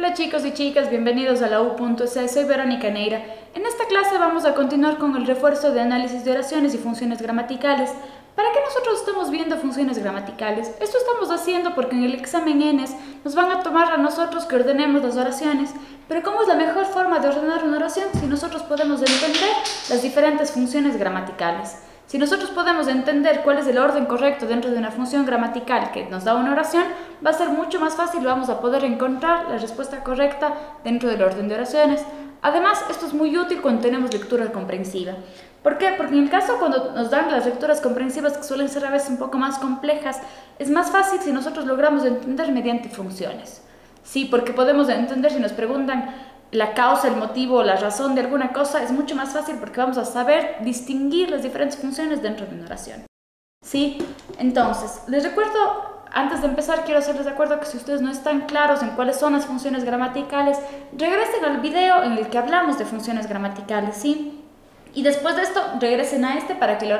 Hola chicos y chicas, bienvenidos a la U.S. Soy Verónica Neira. En esta clase vamos a continuar con el refuerzo de análisis de oraciones y funciones gramaticales. ¿Para qué nosotros estamos viendo funciones gramaticales? Esto estamos haciendo porque en el examen ENES nos van a tomar a nosotros que ordenemos las oraciones. Pero ¿cómo es la mejor forma de ordenar una oración si nosotros podemos entender las diferentes funciones gramaticales? Si nosotros podemos entender cuál es el orden correcto dentro de una función gramatical que nos da una oración, va a ser mucho más fácil y vamos a poder encontrar la respuesta correcta dentro del orden de oraciones. Además, esto es muy útil cuando tenemos lectura comprensiva. ¿Por qué? Porque en el caso cuando nos dan las lecturas comprensivas, que suelen ser a veces un poco más complejas, es más fácil si nosotros logramos entender mediante funciones. Sí, porque podemos entender si nos preguntan la causa, el motivo, la razón de alguna cosa, es mucho más fácil porque vamos a saber distinguir las diferentes funciones dentro de una oración. ¿Sí? Entonces, les recuerdo, antes de empezar, quiero hacerles de acuerdo que si ustedes no están claros en cuáles son las funciones gramaticales, regresen al video en el que hablamos de funciones gramaticales, ¿sí? Y después de esto, regresen a este para que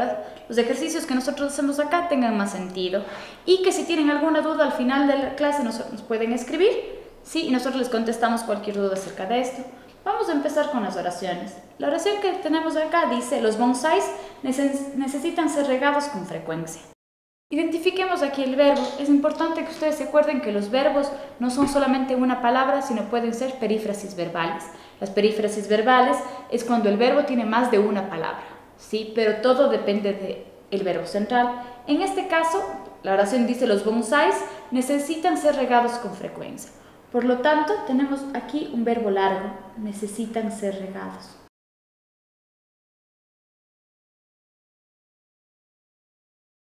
los ejercicios que nosotros hacemos acá tengan más sentido. Y que si tienen alguna duda al final de la clase nos pueden escribir. Sí, y nosotros les contestamos cualquier duda acerca de esto. Vamos a empezar con las oraciones. La oración que tenemos acá dice: los bonsáis necesitan ser regados con frecuencia. Identifiquemos aquí el verbo. Es importante que ustedes se acuerden que los verbos no son solamente una palabra, sino pueden ser perífrasis verbales. Las perífrasis verbales es cuando el verbo tiene más de una palabra, ¿sí? Pero todo depende del verbo central. En este caso, la oración dice: los bonsáis necesitan ser regados con frecuencia. Por lo tanto, tenemos aquí un verbo largo, necesitan ser regados.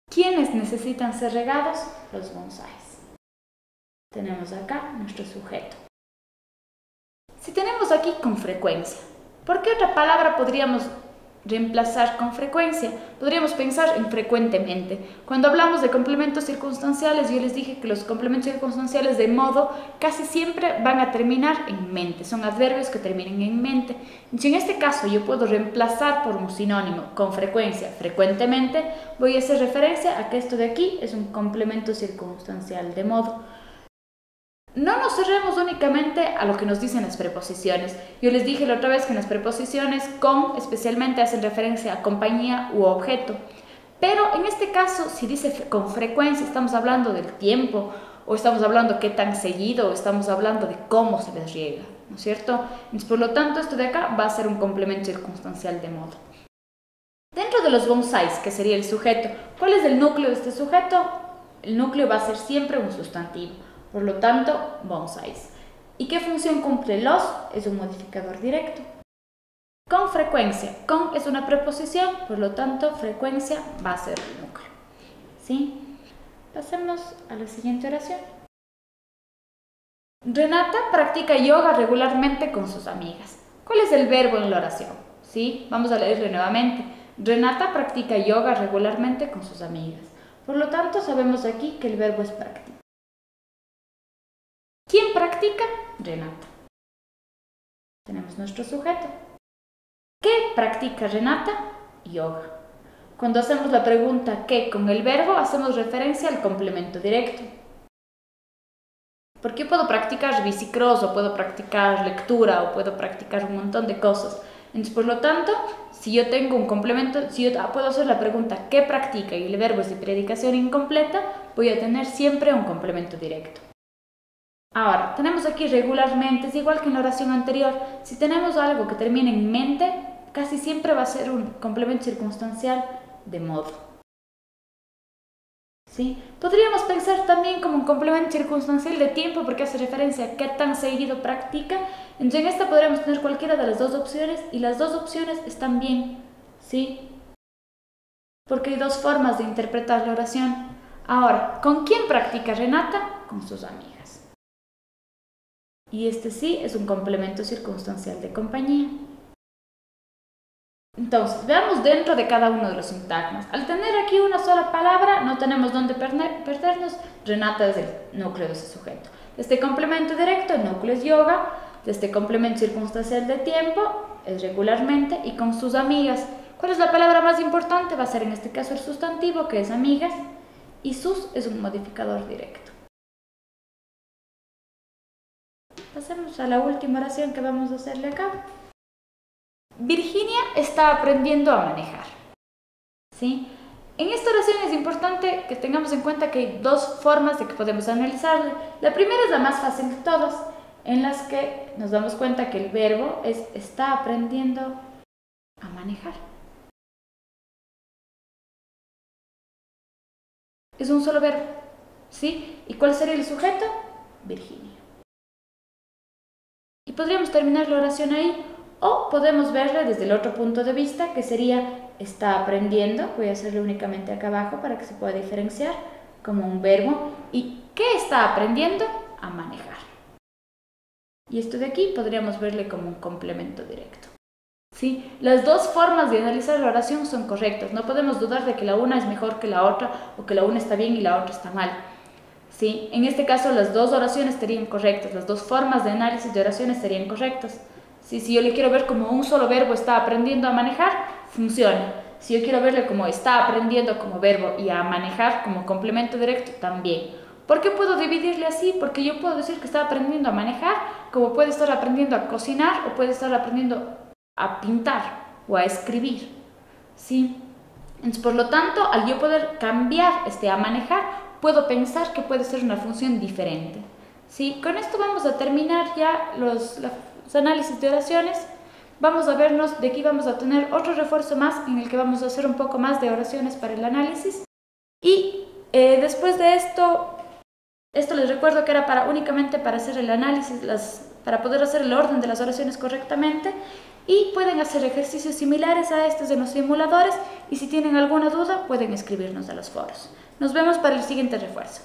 ¿Quiénes necesitan ser regados? Los bonsáis. Tenemos acá nuestro sujeto. Si tenemos aquí con frecuencia, ¿por qué otra palabra podríamos reemplazar con frecuencia? Podríamos pensar en frecuentemente. Cuando hablamos de complementos circunstanciales, yo les dije que los complementos circunstanciales de modo casi siempre van a terminar en mente. Son adverbios que terminen en mente. Si en este caso yo puedo reemplazar por un sinónimo con frecuencia, frecuentemente, voy a hacer referencia a que esto de aquí es un complemento circunstancial de modo. No nos cerremos únicamente a lo que nos dicen las preposiciones. Yo les dije la otra vez que en las preposiciones con especialmente hacen referencia a compañía u objeto. Pero en este caso, si dice con frecuencia, estamos hablando del tiempo, o estamos hablando qué tan seguido, o estamos hablando de cómo se les riega, ¿no es cierto? Entonces, por lo tanto, esto de acá va a ser un complemento circunstancial de modo. Dentro de los bonsáis, que sería el sujeto, ¿cuál es el núcleo de este sujeto? El núcleo va a ser siempre un sustantivo. Por lo tanto, bonsáis. ¿Y qué función cumple los? Es un modificador directo. Con frecuencia. Con es una preposición, por lo tanto, frecuencia va a ser el núcleo. ¿Sí? Pasemos a la siguiente oración. Renata practica yoga regularmente con sus amigas. ¿Cuál es el verbo en la oración? ¿Sí? Vamos a leerlo nuevamente. Renata practica yoga regularmente con sus amigas. Por lo tanto, sabemos aquí que el verbo es practicar. ¿Quién practica? Renata. Tenemos nuestro sujeto. ¿Qué practica Renata? Yoga. Cuando hacemos la pregunta ¿qué? Con el verbo, hacemos referencia al complemento directo. Porque puedo practicar bicicross, o puedo practicar lectura, o puedo practicar un montón de cosas. Entonces, por lo tanto, si yo tengo un complemento, si yo puedo hacer la pregunta ¿qué practica? Y el verbo es de predicación incompleta, voy a tener siempre un complemento directo. Ahora, tenemos aquí regularmente, es igual que en la oración anterior. Si tenemos algo que termine en mente, casi siempre va a ser un complemento circunstancial de modo. ¿Sí? Podríamos pensar también como un complemento circunstancial de tiempo porque hace referencia a qué tan seguido practica. Entonces en esta podríamos tener cualquiera de las dos opciones y las dos opciones están bien. ¿Sí? Porque hay dos formas de interpretar la oración. Ahora, ¿con quién practica Renata? Con sus amigas. Y este sí es un complemento circunstancial de compañía. Entonces, veamos dentro de cada uno de los sintagmas. Al tener aquí una sola palabra, no tenemos dónde perdernos. Renata es el núcleo de ese sujeto. De este complemento directo, el núcleo es yoga. De este complemento circunstancial de tiempo, es regularmente. Y con sus amigas. ¿Cuál es la palabra más importante? Va a ser en este caso el sustantivo, que es amigas. Y sus es un modificador directo. Pasemos a la última oración que vamos a hacerle acá. Virginia está aprendiendo a manejar. ¿Sí? En esta oración es importante que tengamos en cuenta que hay dos formas de que podemos analizarla. La primera es la más fácil de todas, en las que nos damos cuenta que el verbo es está aprendiendo a manejar. Es un solo verbo, ¿sí? ¿Y cuál sería el sujeto? Virginia. Y podríamos terminar la oración ahí, o podemos verla desde el otro punto de vista, que sería está aprendiendo. Voy a hacerlo únicamente acá abajo para que se pueda diferenciar como un verbo. ¿Y qué está aprendiendo? A manejar. Y esto de aquí podríamos verle como un complemento directo. ¿Sí? Las dos formas de analizar la oración son correctas. No podemos dudar de que la una es mejor que la otra o que la una está bien y la otra está mal. ¿Sí? En este caso las dos oraciones estarían correctas. Las dos formas de análisis de oraciones serían correctas. ¿Sí? Si yo le quiero ver como un solo verbo está aprendiendo a manejar, funciona. Si yo quiero verle como está aprendiendo como verbo y a manejar como complemento directo, también. ¿Por qué puedo dividirle así? Porque yo puedo decir que está aprendiendo a manejar, como puede estar aprendiendo a cocinar o puede estar aprendiendo a pintar o a escribir. ¿Sí? Entonces, por lo tanto, al yo poder cambiar a manejar, puedo pensar que puede ser una función diferente. ¿Sí? Con esto vamos a terminar ya los análisis de oraciones. Vamos a vernos, de aquí vamos a tener otro refuerzo más en el que vamos a hacer un poco más de oraciones para el análisis. Y después de esto les recuerdo que era únicamente para hacer el análisis, para poder hacer el orden de las oraciones correctamente. Y pueden hacer ejercicios similares a estos en los simuladores, y si tienen alguna duda pueden escribirnos a los foros. Nos vemos para el siguiente refuerzo.